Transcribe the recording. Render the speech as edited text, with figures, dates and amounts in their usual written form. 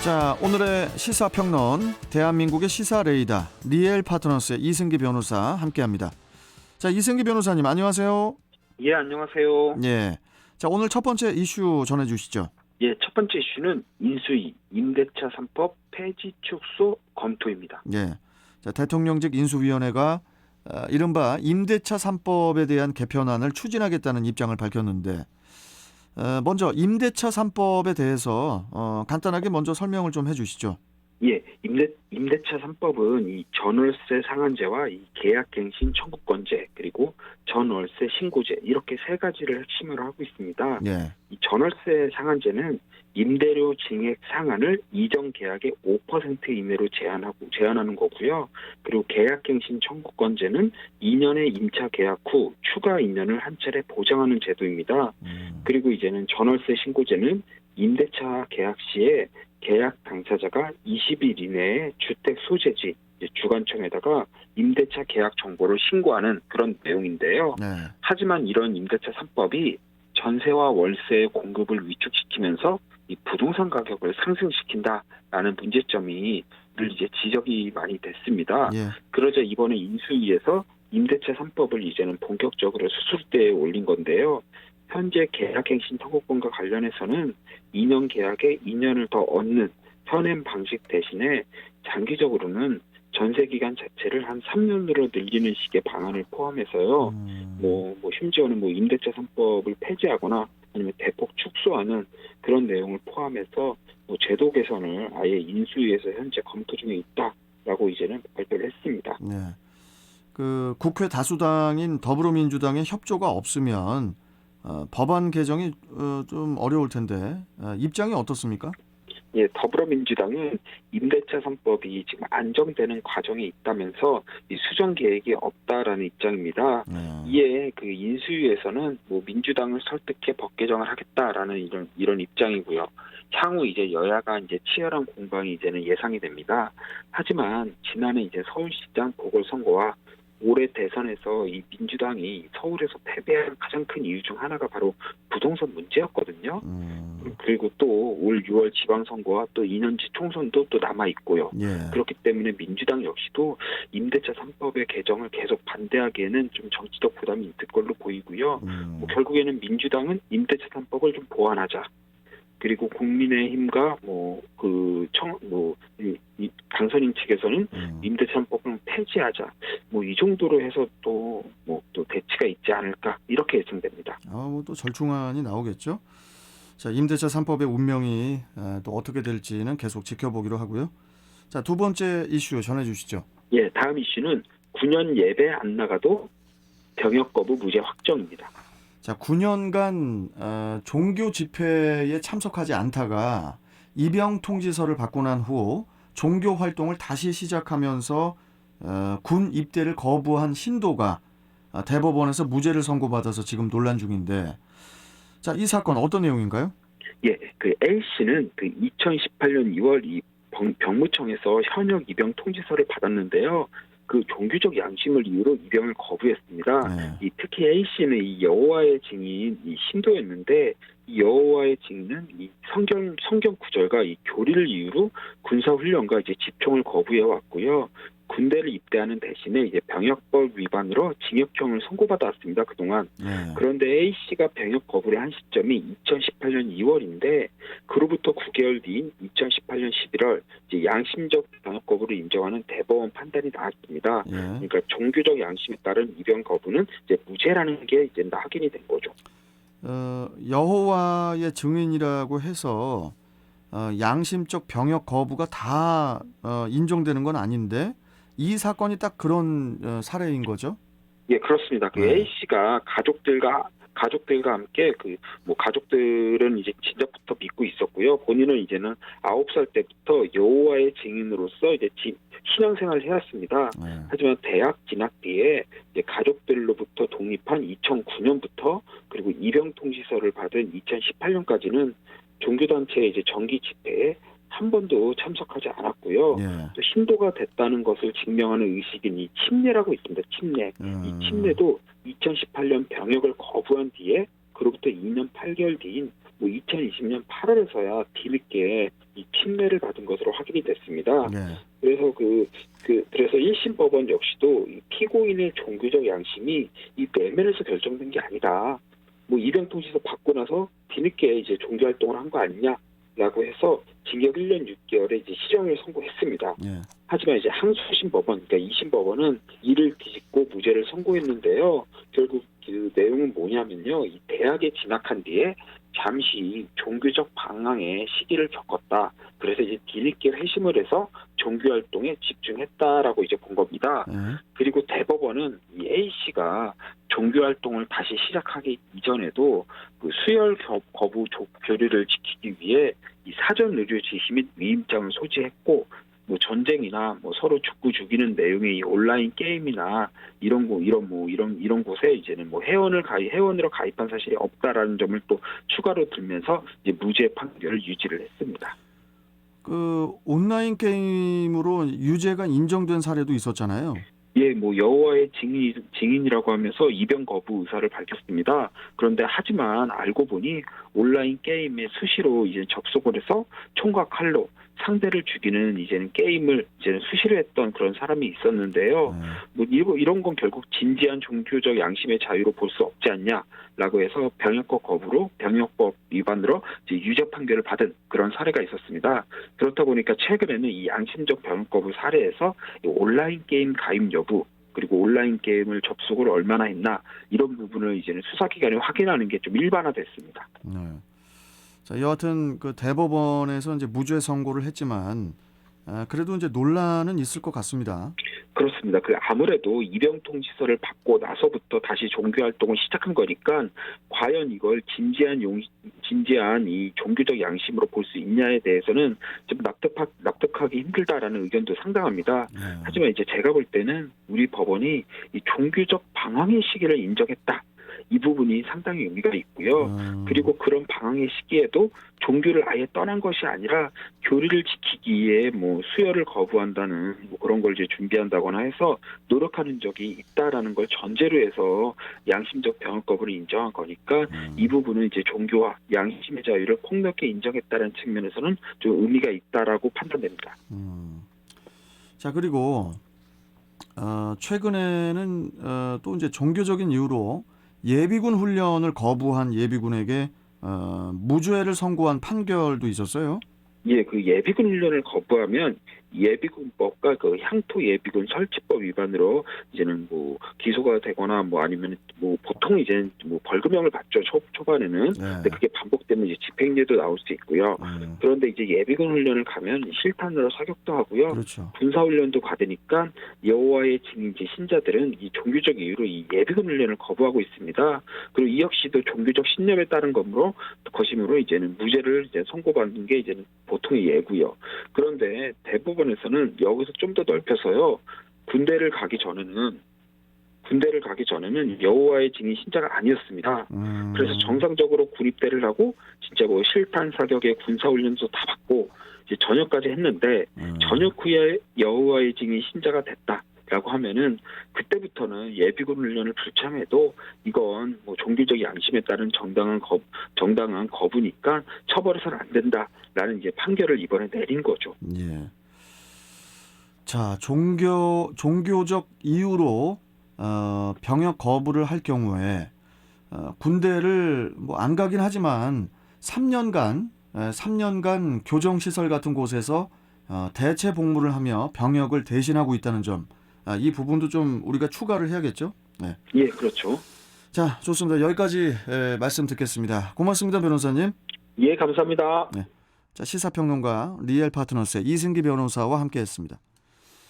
자, 오늘의 시사평론, 대한민국의 시사 레이더 리엘 파트너스의 이승기 변호사 함께합니다. 자, 이승기 변호사님 안녕하세요. 예, 안녕하세요. 예. 자, 오늘 첫 번째 이슈 전해주시죠. 예, 첫 번째 이슈는 인수위 임대차 3법 폐지 축소 검토입니다. 예. 자, 대통령직 인수위원회가 이른바 임대차 3법에 대한 개편안을 추진하겠다는 입장을 밝혔는데, 먼저 임대차 3법에 대해서 간단하게 먼저 설명을 좀 해주시죠. 예, 임대차 3법은 이 전월세 상한제와 이 계약갱신 청구권제 그리고 전월세 신고제 이렇게 세 가지를 핵심으로 하고 있습니다. 예. 이 전월세 상한제는 임대료 증액 상한을 이전 계약의 5% 이내로 제한하는 거고요. 그리고 계약갱신 청구권제는 2년의 임차 계약 후 추가 2년을 한 차례 보장하는 제도입니다. 그리고 이제는 전월세 신고제는 임대차 계약 시에 계약 당사자가 20일 이내에 주택 소재지 주관청에다가 임대차 계약 정보를 신고하는 그런 내용인데요. 네. 하지만 이런 임대차 3법이 전세와 월세의 공급을 위축시키면서 이 부동산 가격을 상승시킨다라는 문제점이 늘 이제 지적이 많이 됐습니다. 예. 그러자 이번에 인수위에서 임대차 3법을 이제는 본격적으로 수술대에 올린 건데요. 현재 계약갱신 청구권과 관련해서는 2년 계약에 2년을 더 얻는 현행 방식 대신에 장기적으로는 전세 기간 자체를 한 3년으로 늘리는 식의 방안을 포함해서요. 심지어는 임대차 3법을 폐지하거나 아니면 대폭 축소하는 그런 내용을 포함해서 제도 개선을 아예 인수위에서 현재 검토 중에 있다라고 이제는 발표를 했습니다. 네. 그 국회 다수당인 더불어민주당의 협조가 없으면 법안 개정이 좀 어려울 텐데 입장이 어떻습니까? 예, 더불어민주당은 임대차 3법이 지금 안정되는 과정에 있다면서 이 수정 계획이 없다라는 입장입니다. 이에 그 인수위에서는 민주당을 설득해 법 개정을 하겠다라는 이런 입장이고요. 향후 이제 여야가 이제 치열한 공방이 이제는 예상이 됩니다. 하지만 지난해 이제 서울시장 보궐선거와 올해 대선에서 이 민주당이 서울에서 패배한 가장 큰 이유 중 하나가 바로 부동산 문제였거든요. 그리고 또 올 6월 지방선거와 또 2년 뒤 총선도 또 남아있고요. 예. 그렇기 때문에 민주당 역시도 임대차 3법의 개정을 계속 반대하기에는 좀 정치적 부담이 있을 걸로 보이고요. 결국에는 민주당은 임대차 3법을 좀 보완하자. 그리고 국민의힘과 당선인 측에서는 임대차 3법을 폐지하자. 이 정도로 해서 또 대치가 있지 않을까 이렇게 예상됩니다. 또 절충안이 나오겠죠. 자, 임대차 3법의 운명이 또 어떻게 될지는 계속 지켜보기로 하고요. 자, 두 번째 이슈 전해주시죠. 예, 다음 이슈는 9년 예배 안 나가도 병역 거부 무죄 확정입니다. 자, 9년간 종교 집회에 참석하지 않다가 입영 통지서를 받고 난 후 종교 활동을 다시 시작하면서 군 입대를 거부한 신도가 대법원에서 무죄를 선고받아서 지금 논란 중인데, 자, 이 사건 어떤 내용인가요? 예, 그 A 씨는 그 2018년 2월 이 병무청에서 현역 입영 통지서를 받았는데요. 그 종교적 양심을 이유로 입영을 거부했습니다. 네. 특히 A 씨는 이 여호와의 증인 이 신도였는데 이 여호와의 증인은 이 성경 구절과 이 교리를 이유로 군사 훈련과 이제 집총을 거부해 왔고요. 군대를 입대하는 대신에 이제 병역법 위반으로 징역형을 선고받았습니다. 그동안. 네. 그런데 A 씨가 병역 거부를 한 시점이 2018년 2월인데 그로부터 9개월 뒤인 2018년 11월 이제 양심적 병역 거부를 인정하는 대법원 판단이 나왔습니다. 예. 그러니까 종교적 양심에 따른 입영 거부는 이제 무죄라는 게 이제 확인이 된 거죠. 여호와의 증인이라고 해서 양심적 병역 거부가 다 인정되는 건 아닌데 이 사건이 딱 그런 사례인 거죠? 예, 그렇습니다. 그 A 씨가 가족들과 함께 가족들은 이제 진작부터 믿고 있었고요. 본인은 이제는 9살 때부터 여호와의 증인으로서 이제 신앙생활을 해왔습니다. 하지만 대학 진학 뒤에 이제 가족들로부터 독립한 2009년부터 그리고 입영 통지서를 받은 2018년까지는 종교단체의 이제 정기 집회에 한 번도 참석하지 않았고요. 예. 또 신도가 됐다는 것을 증명하는 의식인 이 침례라고 있습니다. 침례. 이 침례도 2018년 병역을 거부한 뒤에 그로부터 2년 8개월 뒤인 뭐 2020년 8월에서야 뒤늦게 이 침례를 받은 것으로 확인이 됐습니다. 네. 그래서 1심 법원 역시도 이 피고인의 종교적 양심이 이 내면에서 결정된 게 아니다. 뭐 입양통지서 받고 나서 뒤늦게 이제 종교 활동을 한 거 아니냐라고 해서 징역 1년 6개월에 이제 실형을 선고했습니다. 네. 하지만 이제 항소심 법원, 그러니까 2심 법원은 이를 뒤집고 무죄를 선고했는데요. 결국 그 내용은 뭐냐면요, 이 대학에 진학한 뒤에 잠시 종교적 방황의 시기를 겪었다. 그래서 이제 뒤늦게 회심을 해서 종교 활동에 집중했다라고 이제 본 겁니다. 네. 그리고 대법원은 이 A 씨가 종교 활동을 다시 시작하기 이전에도 그 수혈 거부 교류를 지키기 위해 이 사전 의료 지시 및 위임장을 소지했고, 뭐 전쟁이나 뭐 서로 죽이는 내용의 이 온라인 게임이나 이런 곳에 이제는 뭐 회원으로 가입한 사실이 없다라는 점을 또 추가로 들면서 이제 무죄 판결을 유지를 했습니다. 그 온라인 게임으로 유죄가 인정된 사례도 있었잖아요. 예, 뭐 여호와의 증인이라고 하면서 입양 거부 의사를 밝혔습니다. 그런데 하지만 알고 보니 온라인 게임에 수시로 이제 접속을 해서 총과 칼로 상대를 죽이는 이제는 게임을 이제는 수시로 했던 그런 사람이 있었는데요. 뭐 이런 건 결국 진지한 종교적 양심의 자유로 볼 수 없지 않냐라고 해서 병역법 위반으로 이제 유죄 판결을 받은 그런 사례가 있었습니다. 그렇다 보니까 최근에는 이 양심적 병역 거부 사례에서 이 온라인 게임 가입 여부, 그리고 온라인 게임을 접속을 얼마나 했나, 이런 부분을 이제는 수사기관이 확인하는 게 좀 일반화됐습니다. 네. 자, 여하튼 그 대법원에서 이제 무죄 선고를 했지만 그래도 이제 논란은 있을 것 같습니다. 그렇습니다. 아무래도 입양통지서를 받고 나서부터 다시 종교 활동을 시작한 거니까 과연 이걸 진지한 이 종교적 양심으로 볼 수 있냐에 대해서는 좀 납득하기 힘들다라는 의견도 상당합니다. 네. 하지만 이제 제가 볼 때는 우리 법원이 이 종교적 방황의 시기를 인정했다. 이 부분이 상당히 의미가 있고요. 그리고 그런 방황의 시기에도 종교를 아예 떠난 것이 아니라 교리를 지키기 위해 뭐 수혈을 거부한다는 뭐 그런 걸 이제 준비한다거나 해서 노력하는 적이 있다라는 걸 전제로 해서 양심적 병역 거부를 인정한 거니까 이 부분은 이제 종교와 양심의 자유를 폭넓게 인정했다는 측면에서는 좀 의미가 있다라고 판단됩니다. 자, 그리고 최근에는 또 이제 종교적인 이유로 예비군 훈련을 거부한 예비군에게 무죄를 선고한 판결도 있었어요. 예, 그 예비군 훈련을 거부하면 예비군법과 그 향토 예비군 설치법 위반으로 이제는 뭐 기소가 되거나 뭐 아니면 뭐 보통 이제는 뭐 벌금형을 받죠. 초반에는. 네. 근데 그게 반복되면 이제 집행유예도 나올 수 있고요. 그런데 이제 예비군 훈련을 가면 실탄으로 사격도 하고요. 그렇죠. 군사 훈련도 받으니까 여호와의 증인 신자들은 이 종교적 이유로 이 예비군 훈련을 거부하고 있습니다. 그리고 이 역시도 종교적 신념에 따른 것이므로 이제는 무죄를 이제 선고받는 게 이제는 보통의 예고요. 그런데 대법원에서는 여기서 좀 더 넓혀서요. 군대를 가기 전에는 여호와의 증인 신자가 아니었습니다. 그래서 정상적으로 군입대를 하고 진짜 뭐 실탄 사격의 군사 훈련도 다 받고 이제 전역까지 했는데 전역 후에 여호와의 증인 신자가 됐다라고 하면은 그때부터는 예비군 훈련을 불참해도 이건 뭐 종교적 양심에 따른 정당한 거부니까 처벌해서는 안 된다라는 이제 판결을 이번에 내린 거죠. 예. 자, 종교적 이유로 병역 거부를 할 경우에 군대를 뭐 안 가긴 하지만 3년간 교정시설 같은 곳에서 대체 복무를 하며 병역을 대신하고 있다는 점, 이 부분도 좀 우리가 추가를 해야겠죠? 네. 예, 그렇죠. 자, 좋습니다. 여기까지 말씀 듣겠습니다. 고맙습니다, 변호사님. 예, 감사합니다. 네. 자, 시사평론가 리얼파트너스의 이승기 변호사와 함께했습니다.